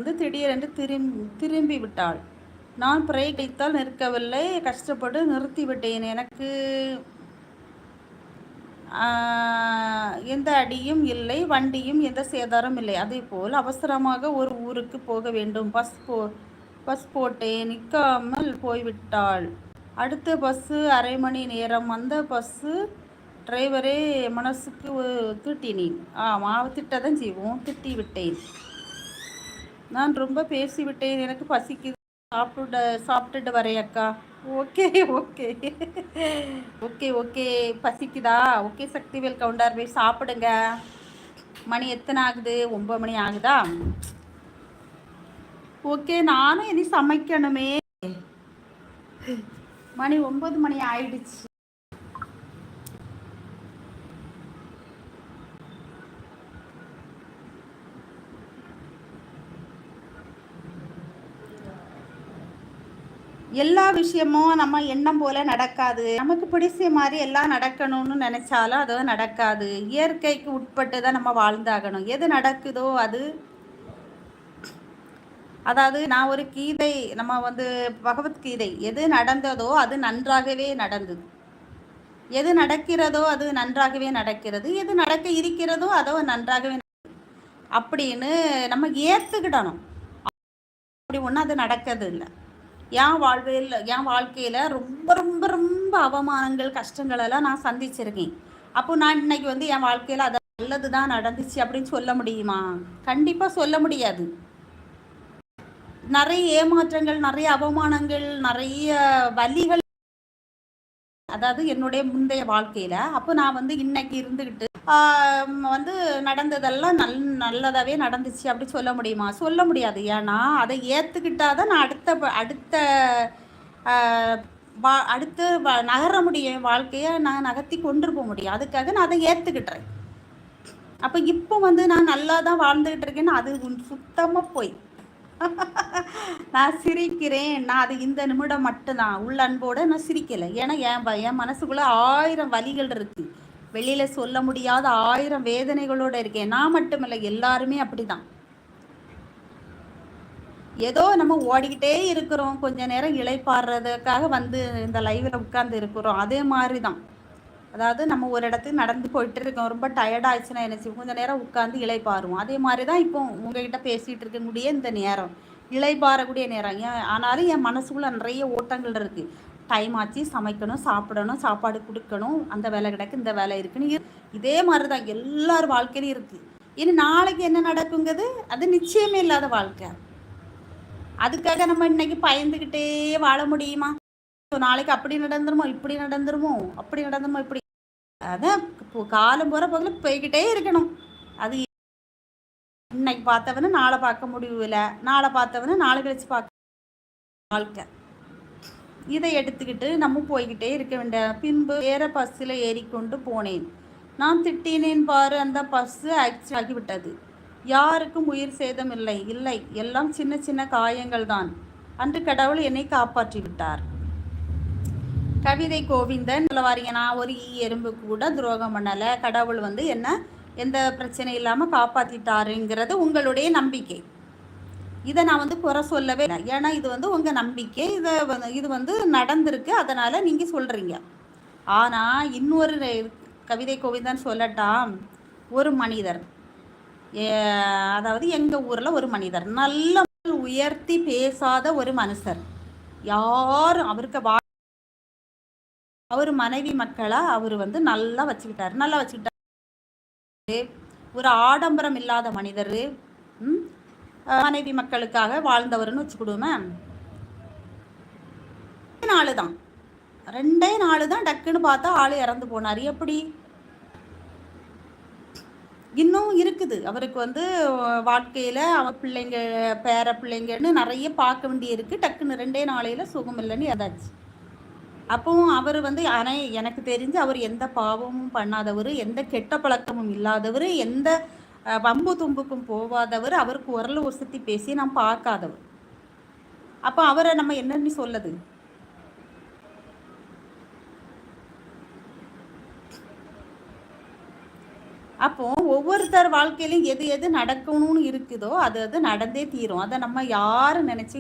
வந்து திடீரென்று திரும்பி விட்டாள். நான் பிரேக் அடித்தால் நிற்கவில்லை. கஷ்டப்பட்டு நிறுத்திவிட்டேன். எனக்கு எந்த அடியும் இல்லை, வண்டியும் எந்த சேதாரம் இல்லை. அதேபோல் அவசரமாக ஒரு ஊருக்கு போக வேண்டும். பஸ் போட்டேன். நிற்காமல் போய்விட்டாள். அடுத்த பஸ்ஸு அரை மணி நேரம். அந்த பஸ்ஸு டிரைவரே மனசுக்கு திட்டினேன். திட்டதான் செய்வோம். திட்டி விட்டேன். நான் ரொம்ப பேசிவிட்டேன். எனக்கு பசிக்குது. சாப்பிட்டுட்டு வரேன் அக்கா. ஓகே ஓகே ஓகே ஓகே பசிக்குதா? ஓகே சக்திவேல் கவுண்டர் போய் சாப்பிடுங்க. மணி எத்தனை ஆகுது? 9 மணி ஆகுதா? ஓகே, நானும் இனி சமைக்கணுமே. மணி 9 மணி ஆயிடுச்சு. எல்லா விஷயமும் நம்ம எண்ணம் போல நடக்காது. நமக்கு பிடிச்ச மாதிரி எல்லாம் நடக்கணும்னு நினைச்சாலும் அது நடக்காது. இயற்கைக்கு உட்பட்டு தான் நம்ம வாழ்ந்தாகணும். எது நடக்குதோ அது, அதாவது நான் ஒரு கீதை, நம்ம வந்து பகவத்கீதை, எது நடந்ததோ அது நன்றாகவே நடந்தது, எது நடக்கிறதோ அது நன்றாகவே நடக்கிறது, எது நடக்க இருக்கிறதோ அதோ நன்றாகவே அப்படின்னு நம்ம ஏற்றுக்கிடணும். அப்படி ஒன்றும் அது நடக்கிறது இல்லை. என் வாழ்க்கையில் ரொம்ப ரொம்ப ரொம்ப அவமானங்கள், கஷ்டங்கள் எல்லாம் நான் சந்திச்சிருக்கேன். அப்போ நான் இன்னைக்கு வந்து என் வாழ்க்கையில் அது நல்லது தான் நடந்துச்சு அப்படின்னு சொல்ல முடியுமா? கண்டிப்பாக சொல்ல முடியாது. நிறைய ஏமாற்றங்கள், நிறைய அவமானங்கள், நிறைய வலிகள், அதாவது என்னுடைய முந்தைய வாழ்க்கையில். அப்போ நான் வந்து இன்னைக்கு இருந்துக்கிட்டு வந்து நடந்ததெல்லாம் நல்லதாகவே நடந்துச்சு அப்படி சொல்ல முடியுமா? சொல்ல முடியாது. ஏன்னா அதை ஏற்றுக்கிட்டாதான் நான் அடுத்து நகர முடியும். வாழ்க்கையை நான் நகர்த்தி கொண்டு போக முடியும். அதுக்காக நான் அதை ஏற்றுக்கிட்டுறேன். அப்போ இப்போ வந்து நான் நல்லா தான் வாழ்ந்துக்கிட்டு இருக்கேன்னு அது சுத்தமாக போய் நான் சிரிக்கிறேன். நான் அது இந்த நிமிடம் மட்டும்தான் உள்ள அன்போடு நான் சிரிக்கலை. ஏன்னா என் மனசுக்குள்ளே 1000 வலிகள் இருக்குது. வெளியில் சொல்ல முடியாத 1000 வேதனைகளோடு இருக்கேன். நான் மட்டும் இல்லை, எல்லாருமே அப்படி தான். ஏதோ நம்ம ஓடிக்கிட்டே இருக்கிறோம், கொஞ்ச நேரம் இளைப்பாடுறதுக்காக வந்து இந்த லைவில் உட்கார்ந்து இருக்கிறோம். அதே மாதிரி தான், அதாவது நம்ம ஒரு இடத்துக்கு நடந்து போயிட்டு இருக்கோம், ரொம்ப டயர்டாகிடுச்சுன்னா என்ன செய்வோம்? கொஞ்சம் நேரம் உட்காந்து இளைப்பாருவோம். அதே மாதிரி தான் இப்போ உங்ககிட்ட பேசிகிட்டு இருக்கக்கூடிய இந்த நேரம் இளைப்பாறக்கூடிய நேரம். ஆனாலும் என் மனசுக்குள்ளே நிறைய ஓட்டங்கள் இருக்குது. டைம் ஆச்சு, சமைக்கணும், சாப்பிடணும், சாப்பாடு கொடுக்கணும், அந்த வேலை கிடக்கு, இந்த வேலை இருக்குன்னு இதே மாதிரி தான் எல்லார் வாழ்க்கையிலும் இருக்குது. இனி நாளைக்கு என்ன நடக்குங்கிறது அது நிச்சயமே இல்லாத வாழ்க்கை. அதுக்காக நம்ம இன்னைக்கு பயந்துக்கிட்டே வாழ முடியுமா? நாளைக்கு அப்படி நடந்துருமோ, இப்படி நடந்துருமோ, அப்படி நடந்துருமோ, இப்படி, அதான் காலம் போகிற பக்கத்தில் போய்கிட்டே இருக்கணும். அது இன்னைக்கு பார்த்தவன நாளை பார்க்க முடியல, நாளை பார்த்தவன நாளை கழிச்சு பார்க்க வாழ்க்கை. இதை எடுத்துக்கிட்டு நம்ம போய்கிட்டே இருக்க வேண்டிய. பின்பு வேற பஸ்ஸில் ஏறிக்கொண்டு போனேன். நான் திட்டினேன் பாரு, அந்த பஸ்ஸு ஆக்சிடென்ட் ஆகிவிட்டது. யாருக்கும் உயிர் சேதம் இல்லை. இல்லை, எல்லாம் சின்ன சின்ன காயங்கள் தான். அன்று கடவுள் என்னை காப்பாற்றி விட்டார். கவிதை கோவிந்தன் சொல்ல வாரீங்க. நான் ஒரு எறும்பு கூட துரோகம் பண்ணலை. கடவுள் வந்து என்ன எந்த பிரச்சனை இல்லாமல் காப்பாற்றிட்டாருங்கிறது உங்களுடைய நம்பிக்கை. இதை நான் வந்து குறை சொல்லவே இல்லை. ஏன்னா இது வந்து உங்கள் நம்பிக்கை. இது வந்து நடந்திருக்கு, அதனால் நீங்கள் சொல்கிறீங்க. ஆனால் இன்னொரு கவிதை கோவிந்தன் சொல்லட்டாம். ஒரு மனிதர், அதாவது எங்கள் ஊரில் ஒரு மனிதர், நல்ல உயர்த்தி பேசாத ஒரு மனுஷர், யாரும் அவருக்கு அவர் மனைவி மக்களை அவர் வந்து நல்லா வச்சுக்கிட்டார். ஒரு ஆடம்பரம் இல்லாத மனிதர், மனைவி மக்களுக்காக வாழ்ந்தவர்னு வச்சுக்கிடுவோமே. 2 நாள் தான் டக்குன்னு பார்த்தா ஆள் இறந்து போனார். எப்படி? இன்னும் இருக்குது அவருக்கு வந்து வாழ்க்கையில் அவர் பிள்ளைங்க, பேர பிள்ளைங்கன்னு நிறைய பார்க்க வேண்டிய இருக்குது. டக்குன்னு 2 நாளையில் சுகம் இல்லைன்னு ஏதாச்சு. அப்போவும் அவர் வந்து, ஆனால் எனக்கு தெரிஞ்சு அவர் எந்த பாவமும் பண்ணாதவர், எந்த கெட்ட பழக்கமும் இல்லாதவர், எந்த வம்பு தும்புக்கும் போகாதவர், அவருக்கு உரல் ஒசத்தி பேசி நான் பார்க்காதவர். அப்போ அவரை நம்ம என்னன்னு சொல்லுது? அப்போ ஒவ்வொருத்தர் வாழ்க்கையிலும் எது எது நடக்கணும்னு இருக்குதோ அது அது நடந்தே தீரும். அதை நம்ம யாரும் நினைச்சு